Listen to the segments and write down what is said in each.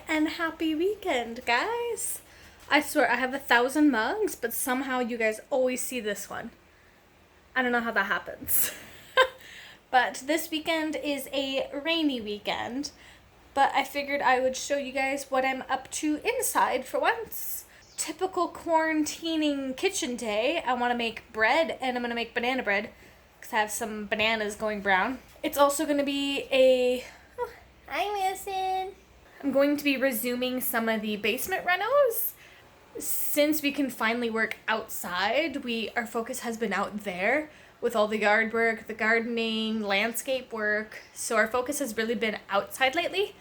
and happy weekend, guys. I swear I have 1,000 mugs, but somehow you guys always see this one. I don't know how that happens. But this weekend is a rainy weekend, but I figured I would show you guys what I'm up to inside for once. Typical quarantining kitchen day. I want to make bread, and I'm going to make banana bread because I have some bananas going brown. It's also going to be a... Oh, hi, Wilson. I'm going to be resuming some of the basement renos. Since we can finally work outside, our focus has been out there with all the yard work, the gardening, landscape work. So our focus has really been outside lately.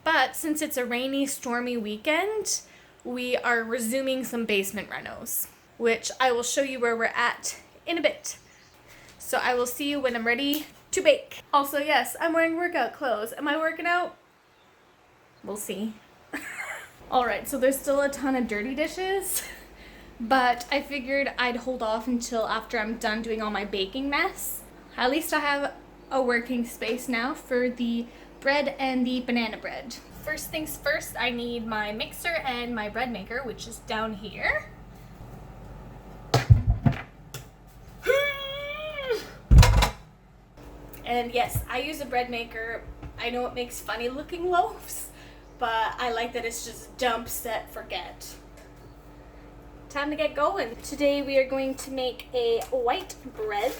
But since it's a rainy, stormy weekend, we are resuming some basement renos, which I will show you where we're at in a bit. So I will see you when I'm ready to bake. Also, yes, I'm wearing workout clothes. Am I working out? We'll see. Alright, so there's still a ton of dirty dishes, but I figured I'd hold off until after I'm done doing all my baking mess. At least I have a working space now for the bread and the banana bread. First things first, I need my mixer and my bread maker, which is down here. And yes, I use a bread maker. I know it makes funny looking loaves, but I like that it's just dump, set, forget. Time to get going. Today we are going to make a white bread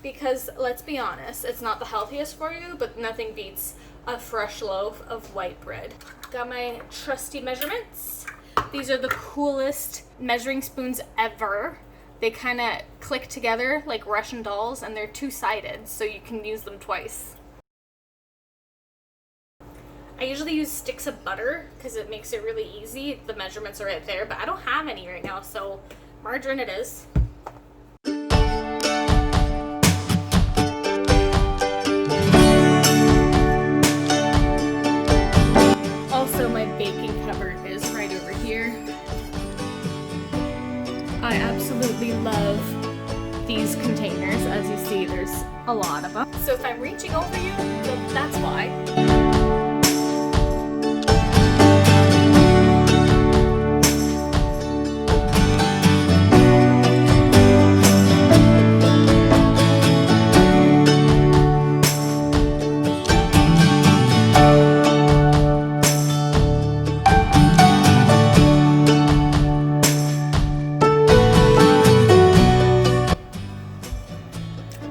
because, let's be honest, it's not the healthiest for you, but nothing beats a fresh loaf of white bread. Got my trusty measurements. These are the coolest measuring spoons ever. They kind of click together like Russian dolls, and they're two-sided, so you can use them twice. I usually use sticks of butter because it makes it really easy. The measurements are right there, but I don't have any right now, so margarine it is. Also, my baking cupboard is right over here. I absolutely love these containers. As you see, there's a lot of them. So if I'm reaching over you, then that's why.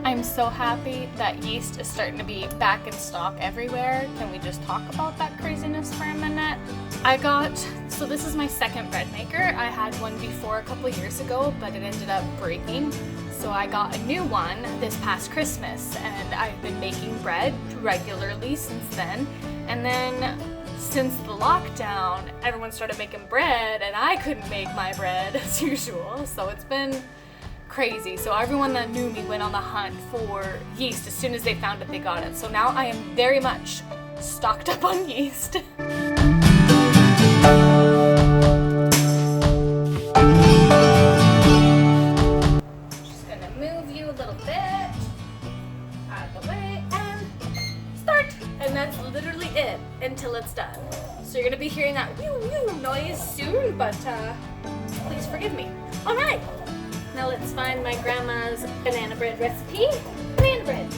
I'm so happy that yeast is starting to be back in stock everywhere. Can we just talk about that craziness for a minute? So this is my second bread maker. I had one before a couple years ago, but it ended up breaking. So I got a new one this past Christmas, and I've been making bread regularly since then. And then since the lockdown, everyone started making bread, and I couldn't make my bread as usual. So it's been crazy. So everyone that knew me went on the hunt for yeast. As soon as they found it, they got it. So now I am very much stocked up on yeast. Just gonna move you a little bit out of the way and start. And that's literally it until it's done. So you're gonna be hearing that whew whew noise soon, but please forgive me. All right. Now let's find my grandma's banana bread recipe. Banana bread.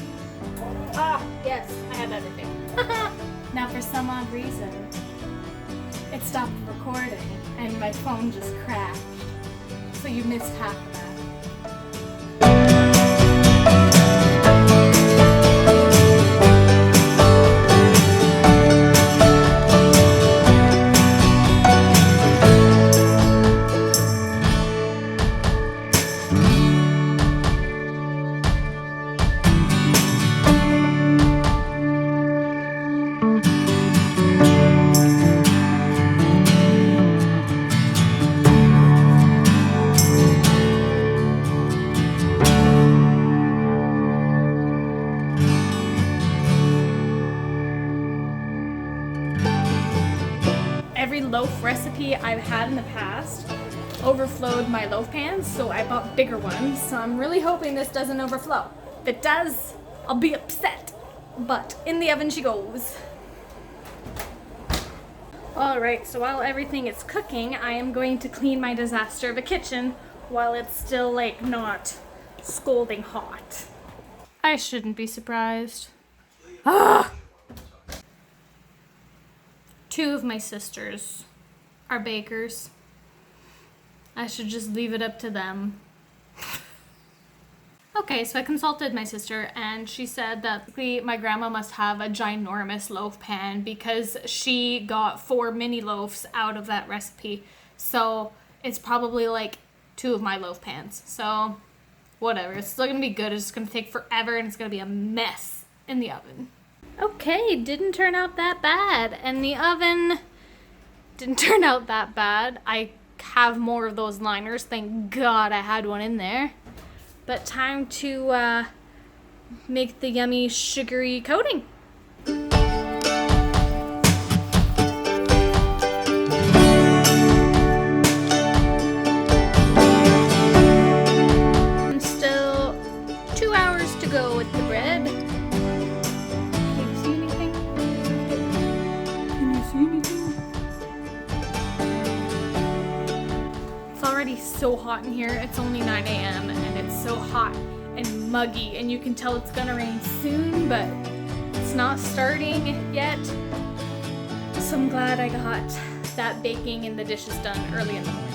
Ah, yes, I have everything. Now for some odd reason, it stopped recording and my phone just crashed. So you missed half of that. Every loaf recipe I've had in the past overflowed my loaf pans, so I bought bigger ones. So I'm really hoping this doesn't overflow. If it does, I'll be upset. But in the oven she goes. Alright, so while everything is cooking, I am going to clean my disaster of a kitchen while it's still, like, not scalding hot. I shouldn't be surprised. Ah! Two of my sisters are bakers. I should just leave it up to them. Okay, so I consulted my sister and she said that my grandma must have a ginormous loaf pan because she got 4 mini loaves out of that recipe. So it's probably like 2 of my loaf pans. So whatever, it's still gonna be good. It's just gonna take forever and it's gonna be a mess in the oven. Okay, didn't turn out that bad. And the oven didn't turn out that bad. I have more of those liners. Thank God I had one in there. But time to make the yummy sugary coating. And still 2 hours to go with the bread. Can you see anything? Can you see anything? It's already so hot in here. It's only 9 a.m. and it's so hot and muggy, and you can tell it's gonna rain soon, but it's not starting yet. So I'm glad I got that baking and the dishes done early in the morning.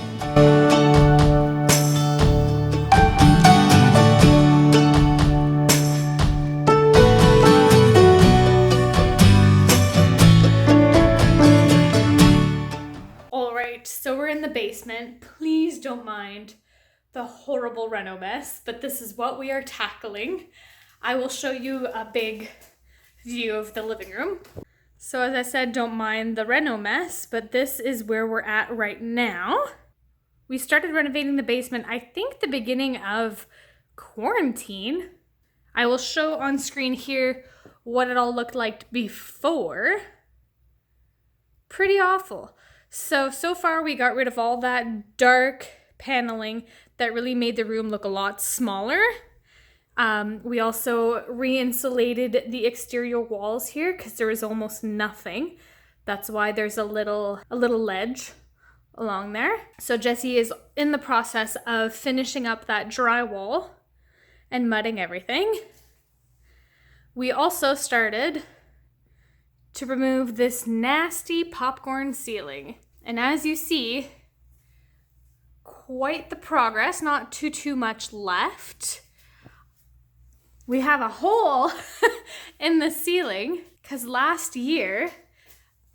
So we're in the basement. Please don't mind the horrible reno mess, but this is what we are tackling. I will show you a big view of the living room. So as I said, don't mind the reno mess, but this is where we're at right now. We started renovating the basement, I think the beginning of quarantine. I will show on screen here what it all looked like before. Pretty awful. So far we got rid of all that dark paneling that really made the room look a lot smaller. We also re-insulated the exterior walls here because there was almost nothing. That's why there's a little ledge along there. So Jessie is in the process of finishing up that drywall and mudding everything. We also started to remove this nasty popcorn ceiling. And as you see, quite the progress, not too much left. We have a hole in the ceiling because last year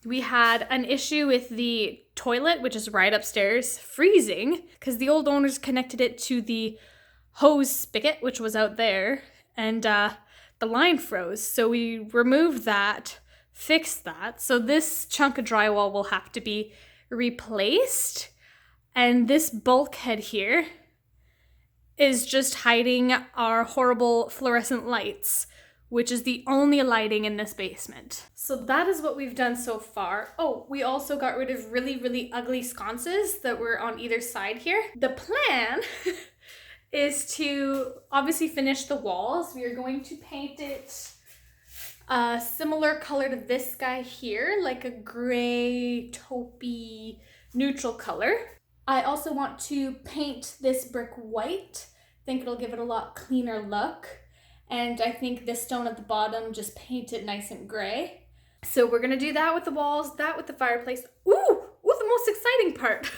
we had an issue with the toilet, which is right upstairs, freezing because the old owners connected it to the hose spigot, which was out there, and the line froze. So we removed that, fixed that. So this chunk of drywall will have to be replaced. And this bulkhead here is just hiding our horrible fluorescent lights, which is the only lighting in this basement. So that is what we've done so far. Oh, we also got rid of really ugly sconces that were on either side here. The plan is to obviously finish the walls. We are going to paint it a similar color to this guy here, like a gray, taupey, neutral color. I also want to paint this brick white. I think it'll give it a lot cleaner look. And I think this stone at the bottom, just paint it nice and gray. So we're gonna do that with the walls, that with the fireplace. Ooh, the most exciting part.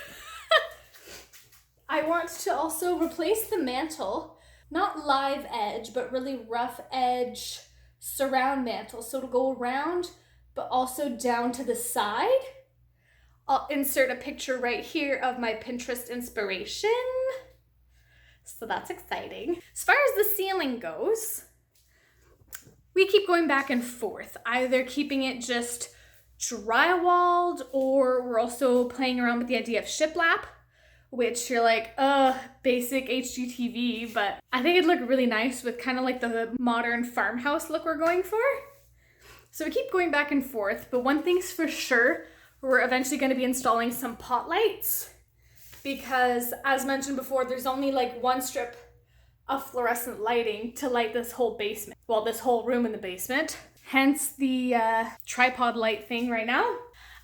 I want to also replace the mantle, not live edge, but really rough edge surround mantle. So it'll go around, but also down to the side. I'll insert a picture right here of my Pinterest inspiration. So that's exciting. As far as the ceiling goes, we keep going back and forth, either keeping it just drywalled, or we're also playing around with the idea of shiplap, which you're like, basic HGTV, but I think it'd look really nice with kind of like the modern farmhouse look we're going for. So we keep going back and forth, but one thing's for sure, we're eventually going to be installing some pot lights because, as mentioned before, there's only like one strip of fluorescent lighting to light this whole basement. Well, this whole room in the basement. Hence the tripod light thing right now.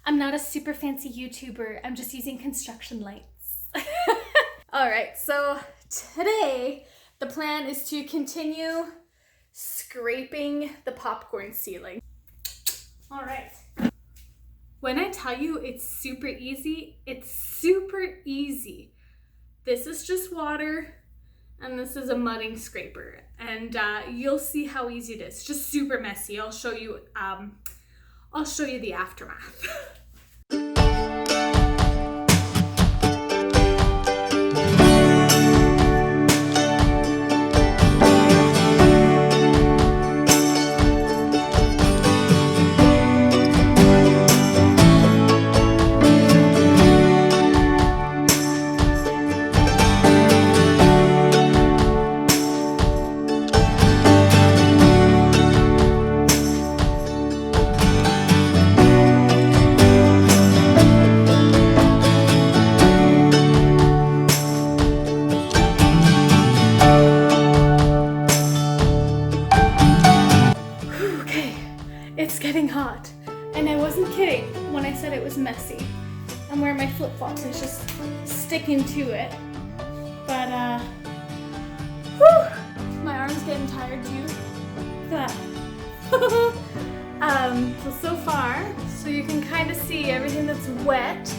I'm not a super fancy YouTuber. I'm just using construction lights. All right, so today the plan is to continue scraping the popcorn ceiling. All right. When I tell you it's super easy, it's super easy. This is just water and this is a mudding scraper, and you'll see how easy it is. Just super messy. I'll show you the aftermath. It's getting hot, and I wasn't kidding when I said it was messy. I'm wearing my flip-flops, it's just sticking to it. But whew, my arm's getting tired too. Look at that. So far, so you can kind of see everything that's wet.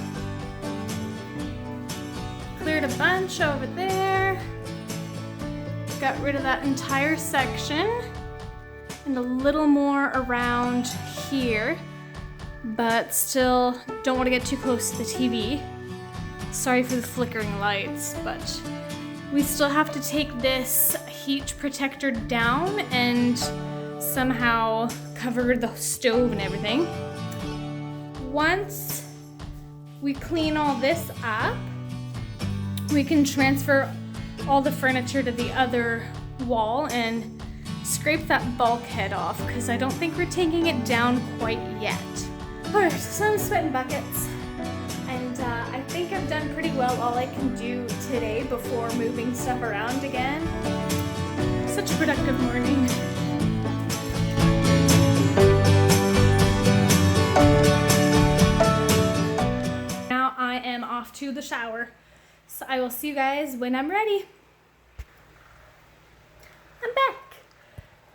Cleared a bunch over there. Got rid of that entire section. And a little more around here, but still don't want to get too close to the TV. Sorry for the flickering lights, but we still have to take this heat protector down and somehow cover the stove and everything. Once we clean all this up, we can transfer all the furniture to the other wall and scrape that bulkhead off, because I don't think we're taking it down quite yet. Alright, so I'm sweating buckets, and I think I've done pretty well all I can do today before moving stuff around again. Such a productive morning. Now I am off to the shower, so I will see you guys when I'm ready. I'm back.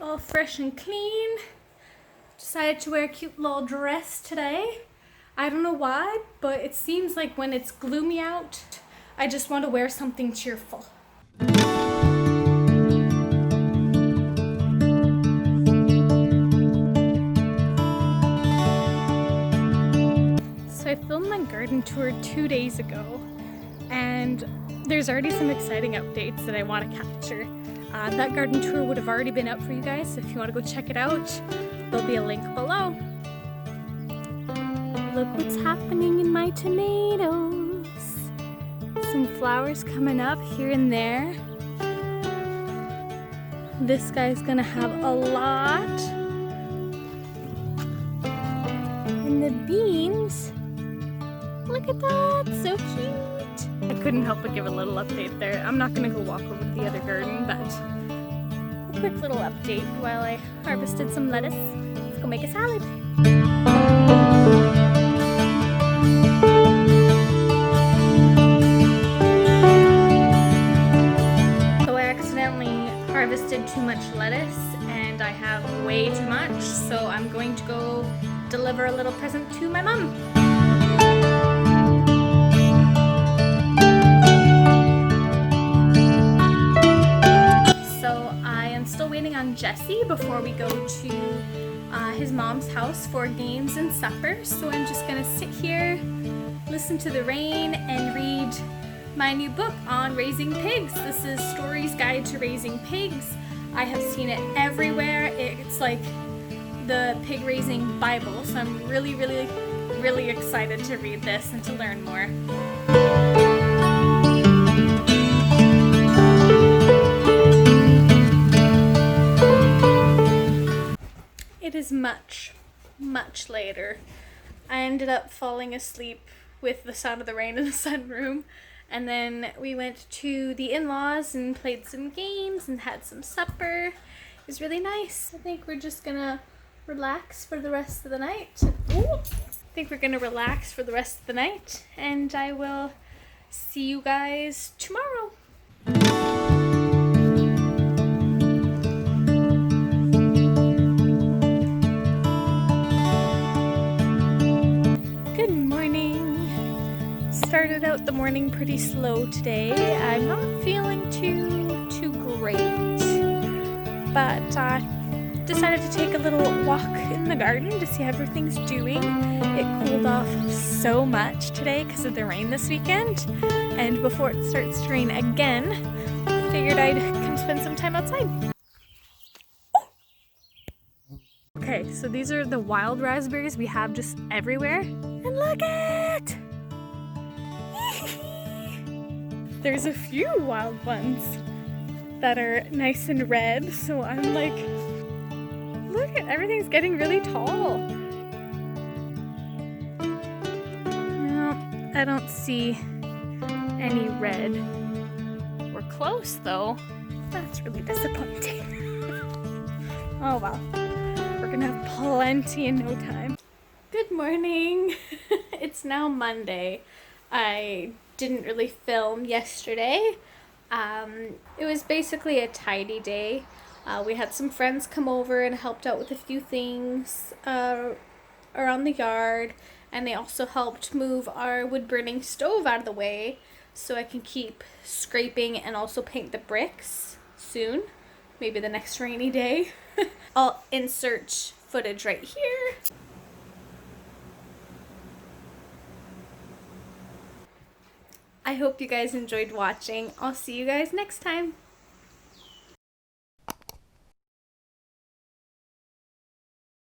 All fresh and clean. Decided to wear a cute little dress today. I don't know why, but it seems like when it's gloomy out, I just want to wear something cheerful. So I filmed my garden tour 2 days ago, and there's already some exciting updates that I want to capture. That garden tour would have already been up for you guys, so if you want to go check it out, there'll be a link below. Look what's happening in my tomatoes. Some flowers coming up here and there. This guy's gonna have a lot. And the beans, look at that, so cute. I couldn't help but give a little update there. I'm not gonna go walk over to the other garden, but a quick little update while I harvested some lettuce. Let's go make a salad. So I accidentally harvested too much lettuce, and I have way too much, so I'm going to go deliver a little present to my mom. Waiting on Jesse before we go to his mom's house for games and supper. So I'm just gonna sit here, listen to the rain, and read my new book on raising pigs. This is Story's Guide to Raising Pigs. I have seen it everywhere. It's like the pig raising Bible. So I'm really, really, really excited to read this and to learn more. It is much, much later. I ended up falling asleep with the sound of the rain in the sunroom, and then we went to the in-laws and played some games and had some supper. It was really nice. I think we're just gonna relax for the rest of the night. Ooh. think we're gonna relax for the rest of the night, and I will see you guys tomorrow. Good morning. Started out the morning pretty slow today. I'm not feeling too great, but decided to take a little walk in the garden to see how everything's doing. It cooled off so much today because of the rain this weekend, and before it starts to rain again, figured I'd come spend some time outside. Okay, so these are the wild raspberries we have just everywhere, and look at! There's a few wild ones that are nice and red, so I'm like, look at everything's getting really tall. No, I don't see any red. We're close though. That's really disappointing. Oh well, we're gonna have plenty in no time. Good morning. It's now Monday. I didn't really film yesterday. It was basically a tidy day. We had some friends come over and helped out with a few things around the yard, and they also helped move our wood-burning stove out of the way so I can keep scraping and also paint the bricks soon, maybe the next rainy day. I'll insert footage right here. I hope you guys enjoyed watching. I'll see you guys next time.